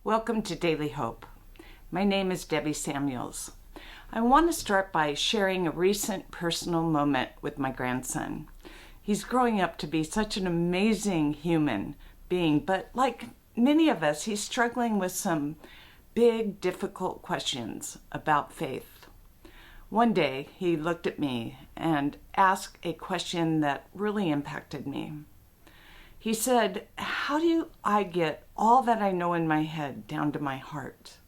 Welcome to Daily Hope. My name is Debbie Samuels. I want to start by sharing a recent personal moment with my grandson. He's growing up to be such an amazing human being, but like many of us, he's struggling with some big, difficult questions about faith. One day, he looked at me and asked a question that really impacted me. He said, "How do I get all that I know in my head down to my heart?"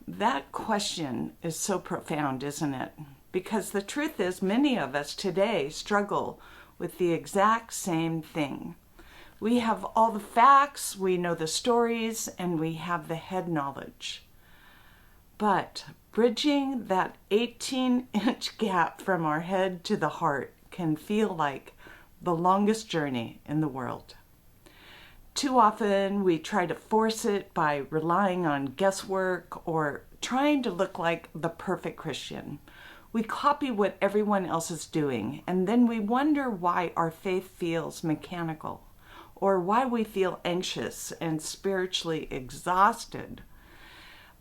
That question is so profound, isn't it? Because the truth is, many of us today struggle with the exact same thing. We have all the facts, we know the stories, and we have the head knowledge. But bridging that 18-inch gap from our head to the heart can feel like the longest journey in the world. Too often we try to force it by relying on guesswork or trying to look like the perfect Christian. We copy what everyone else is doing, and then we wonder why our faith feels mechanical or why we feel anxious and spiritually exhausted.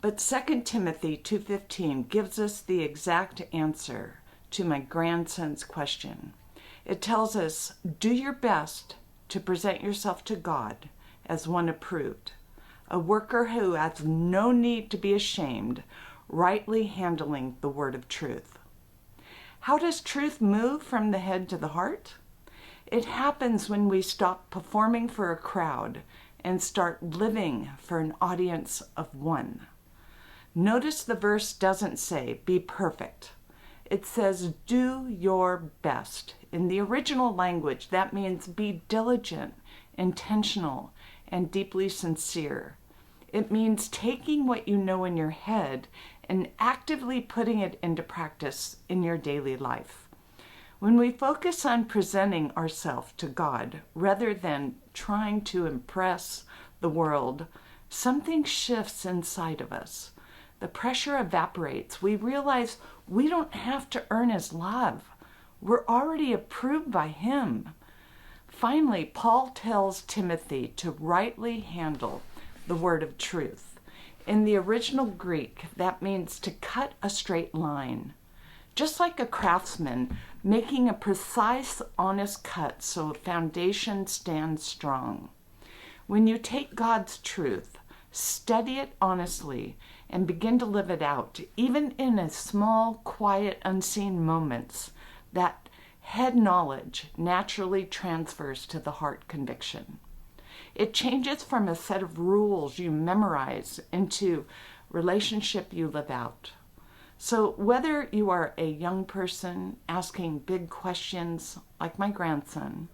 But 2 Timothy 2:15 gives us the exact answer to my grandson's question. It tells us, do your best to present yourself to God as one approved, a worker who has no need to be ashamed, rightly handling the word of truth. How does truth move from the head to the heart? It happens when we stop performing for a crowd and start living for an audience of one. Notice the verse doesn't say, be perfect. It says, do your best. In the original language, that means be diligent, intentional, and deeply sincere. It means taking what you know in your head and actively putting it into practice in your daily life. When we focus on presenting ourselves to God rather than trying to impress the world, something shifts inside of us. The pressure evaporates. We realize we don't have to earn His love. We're already approved by Him. Finally, Paul tells Timothy to rightly handle the word of truth. In the original Greek, that means to cut a straight line. Just like a craftsman making a precise, honest cut so a foundation stands strong. When you take God's truth, study it honestly, and begin to live it out, even in a small, quiet, unseen moments, that head knowledge naturally transfers to the heart conviction. It changes from a set of rules you memorize into relationship you live out. So whether you are a young person asking big questions like my grandson,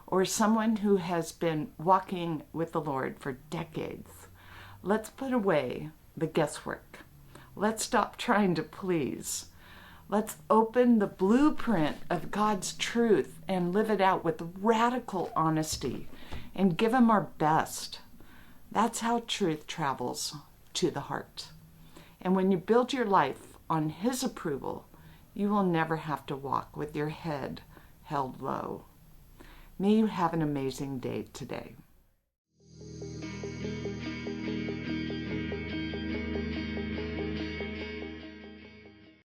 or someone who has been walking with the Lord for decades, let's put away the guesswork. Let's stop trying to please. Let's open the blueprint of God's truth and live it out with radical honesty and give Him our best. That's how truth travels to the heart. And when you build your life on His approval, you will never have to walk with your head held low. May you have an amazing day today.